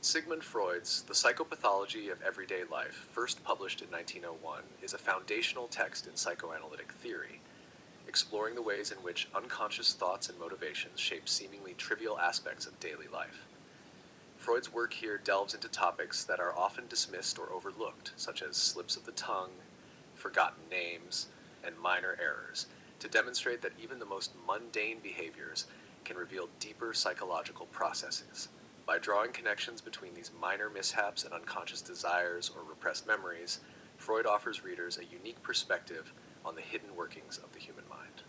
Sigmund Freud's The Psychopathology of Everyday Life, first published in 1901, is a foundational text in psychoanalytic theory, exploring the ways in which unconscious thoughts and motivations shape seemingly trivial aspects of daily life. Freud's work here delves into topics that are often dismissed or overlooked, such as slips of the tongue, forgotten names, and minor errors, to demonstrate that even the most mundane behaviors can reveal deeper psychological processes. By drawing connections between these minor mishaps and unconscious desires or repressed memories, Freud offers readers a unique perspective on the hidden workings of the human mind.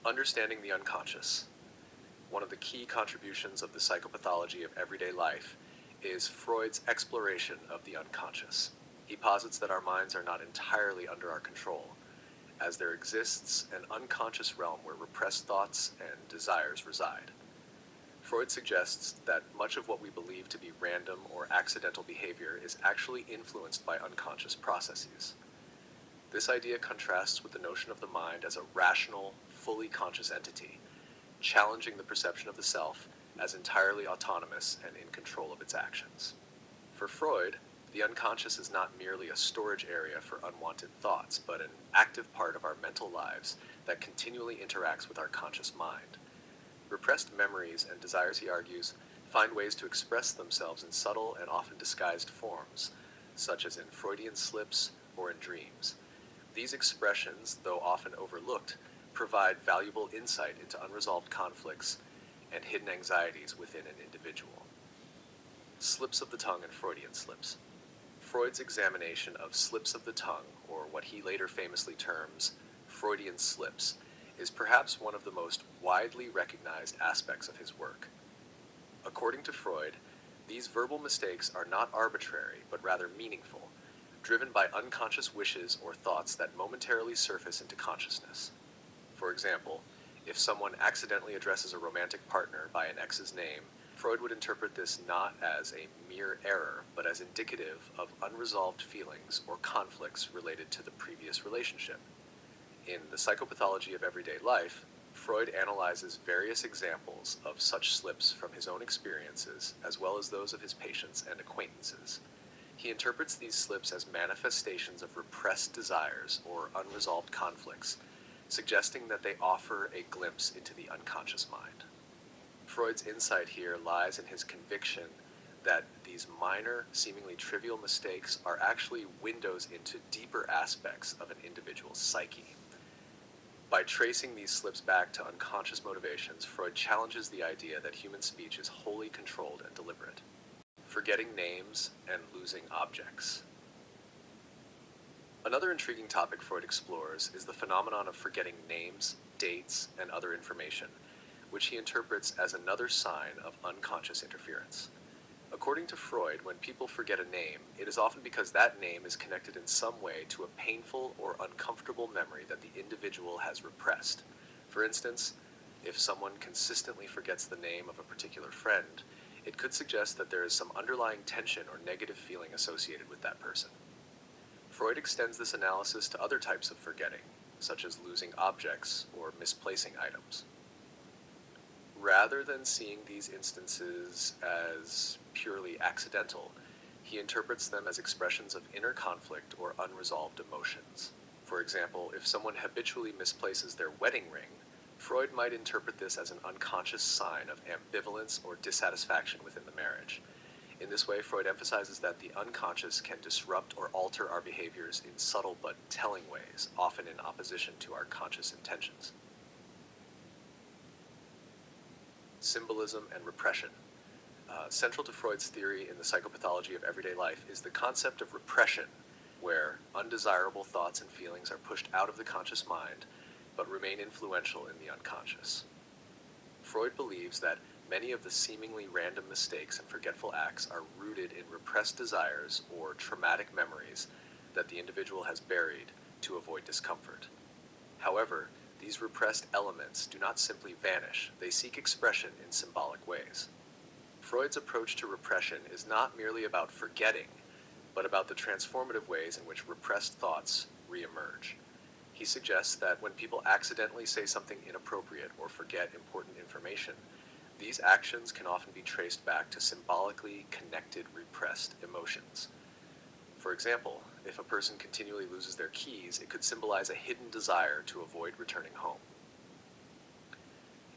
Understanding the unconscious. One of the key contributions of the psychopathology of everyday life is Freud's exploration of the unconscious. He posits that our minds are not entirely under our control, as there exists an unconscious realm where repressed thoughts and desires reside. Freud suggests that much of what we believe to be random or accidental behavior is actually influenced by unconscious processes. This idea contrasts with the notion of the mind as a rational, fully conscious entity, challenging the perception of the self as entirely autonomous and in control of its actions. For Freud, the unconscious is not merely a storage area for unwanted thoughts, but an active part of our mental lives that continually interacts with our conscious mind. Repressed memories and desires, he argues, find ways to express themselves in subtle and often disguised forms, such as in Freudian slips or in dreams. These expressions, though often overlooked, provide valuable insight into unresolved conflicts and hidden anxieties within an individual. Slips of the tongue and Freudian slips. Freud's examination of slips of the tongue, or what he later famously terms Freudian slips, is perhaps one of the most widely recognized aspects of his work. According to Freud, these verbal mistakes are not arbitrary, but rather meaningful, driven by unconscious wishes or thoughts that momentarily surface into consciousness. For example, if someone accidentally addresses a romantic partner by an ex's name, Freud would interpret this not as a mere error, but as indicative of unresolved feelings or conflicts related to the previous relationship. In The Psychopathology of Everyday Life, Freud analyzes various examples of such slips from his own experiences, as well as those of his patients and acquaintances. He interprets these slips as manifestations of repressed desires or unresolved conflicts, suggesting that they offer a glimpse into the unconscious mind. Freud's insight here lies in his conviction that these minor, seemingly trivial mistakes are actually windows into deeper aspects of an individual's psyche. By tracing these slips back to unconscious motivations, Freud challenges the idea that human speech is wholly controlled and deliberate. Forgetting names and losing objects. Another intriguing topic Freud explores is the phenomenon of forgetting names, dates, and other information, which he interprets as another sign of unconscious interference. According to Freud, when people forget a name, it is often because that name is connected in some way to a painful or uncomfortable memory that the individual has repressed. For instance, if someone consistently forgets the name of a particular friend, it could suggest that there is some underlying tension or negative feeling associated with that person. Freud extends this analysis to other types of forgetting, such as losing objects or misplacing items. Rather than seeing these instances as purely accidental, he interprets them as expressions of inner conflict or unresolved emotions. For example, if someone habitually misplaces their wedding ring, Freud might interpret this as an unconscious sign of ambivalence or dissatisfaction within the marriage. In this way, Freud emphasizes that the unconscious can disrupt or alter our behaviors in subtle but telling ways, often in opposition to our conscious intentions. Symbolism and Repression. Central to Freud's theory in the psychopathology of everyday life is the concept of repression, where undesirable thoughts and feelings are pushed out of the conscious mind, but remain influential in the unconscious. Freud believes that many of the seemingly random mistakes and forgetful acts are rooted in repressed desires or traumatic memories that the individual has buried to avoid discomfort. However, these repressed elements do not simply vanish, they seek expression in symbolic ways. Freud's approach to repression is not merely about forgetting, but about the transformative ways in which repressed thoughts re-emerge. He suggests that when people accidentally say something inappropriate or forget important information, These actions can often be traced back to symbolically connected repressed emotions. For example, if a person continually loses their keys, it could symbolize a hidden desire to avoid returning home.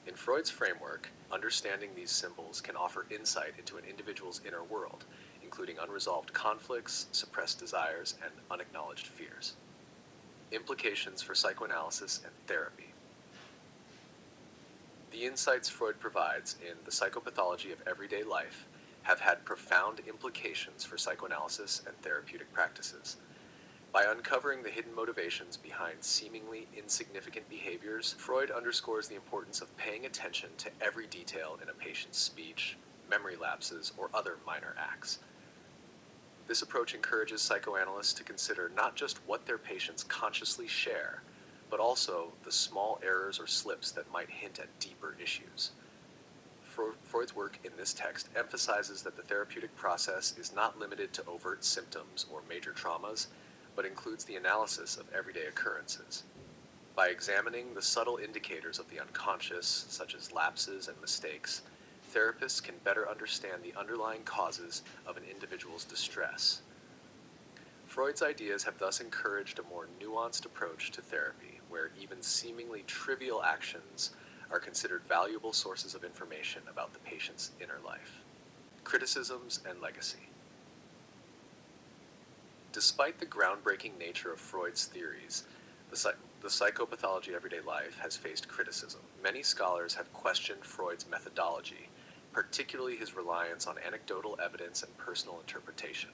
In Freud's framework, understanding these symbols can offer insight into an individual's inner world, including unresolved conflicts, suppressed desires, and unacknowledged fears. Implications for psychoanalysis and therapy. The insights Freud provides in The Psychopathology of Everyday Life have had profound implications for psychoanalysis and therapeutic practices. By uncovering the hidden motivations behind seemingly insignificant behaviors, Freud underscores the importance of paying attention to every detail in a patient's speech, memory lapses, or other minor acts. This approach encourages psychoanalysts to consider not just what their patients consciously share, but also the small errors or slips that might hint at deeper issues. Freud's work in this text emphasizes that the therapeutic process is not limited to overt symptoms or major traumas, but includes the analysis of everyday occurrences. By examining the subtle indicators of the unconscious, such as lapses and mistakes, therapists can better understand the underlying causes of an individual's distress. Freud's ideas have thus encouraged a more nuanced approach to therapy, where even seemingly trivial actions are considered valuable sources of information about the patient's inner life. Criticisms and legacy. Despite the groundbreaking nature of Freud's theories, the psychopathology of everyday life has faced criticism. Many scholars have questioned Freud's methodology, particularly his reliance on anecdotal evidence and personal interpretation.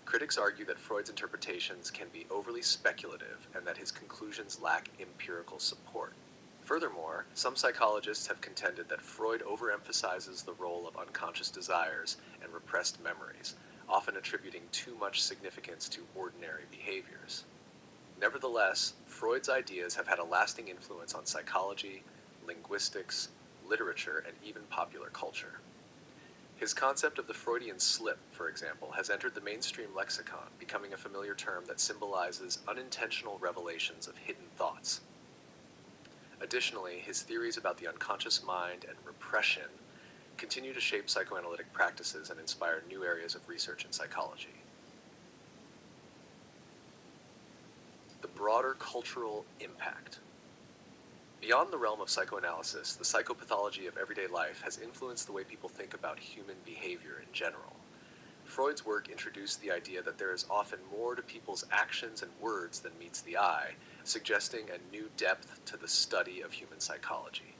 Critics argue that Freud's interpretations can be overly speculative and that his conclusions lack empirical support. Furthermore, some psychologists have contended that Freud overemphasizes the role of unconscious desires and repressed memories, often attributing too much significance to ordinary behaviors. Nevertheless, Freud's ideas have had a lasting influence on psychology, linguistics, literature, and even popular culture. His concept of the Freudian slip, for example, has entered the mainstream lexicon, becoming a familiar term that symbolizes unintentional revelations of hidden thoughts. Additionally, his theories about the unconscious mind and repression continue to shape psychoanalytic practices and inspire new areas of research in psychology. The broader cultural impact. Beyond the realm of psychoanalysis, the psychopathology of everyday life has influenced the way people think about human behavior in general. Freud's work introduced the idea that there is often more to people's actions and words than meets the eye, suggesting a new depth to the study of human psychology.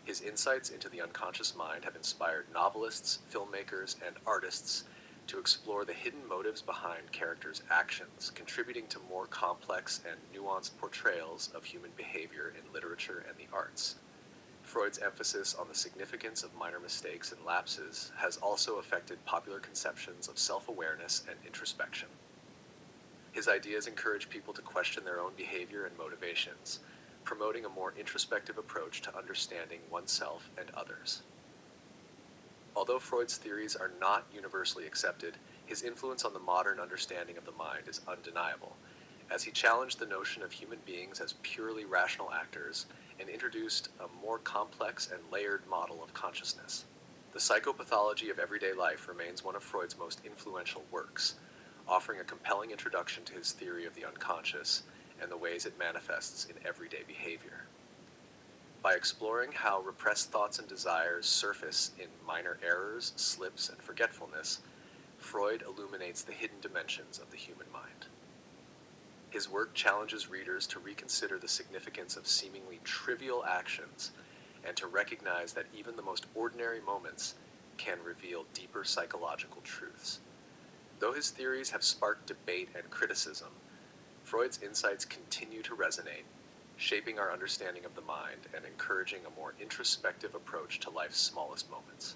His insights into the unconscious mind have inspired novelists, filmmakers, and artists to explore the hidden motives behind characters' actions, contributing to more complex and nuanced portrayals of human behavior in literature and the arts. Freud's emphasis on the significance of minor mistakes and lapses has also affected popular conceptions of self-awareness and introspection. His ideas encourage people to question their own behavior and motivations, promoting a more introspective approach to understanding oneself and others. Although Freud's theories are not universally accepted, his influence on the modern understanding of the mind is undeniable, as he challenged the notion of human beings as purely rational actors and introduced a more complex and layered model of consciousness. The Psychopathology of Everyday Life remains one of Freud's most influential works, offering a compelling introduction to his theory of the unconscious and the ways it manifests in everyday behavior. By exploring how repressed thoughts and desires surface in minor errors, slips, and forgetfulness, Freud illuminates the hidden dimensions of the human mind. His work challenges readers to reconsider the significance of seemingly trivial actions and to recognize that even the most ordinary moments can reveal deeper psychological truths. Though his theories have sparked debate and criticism, Freud's insights continue to resonate, shaping our understanding of the mind and encouraging a more introspective approach to life's smallest moments.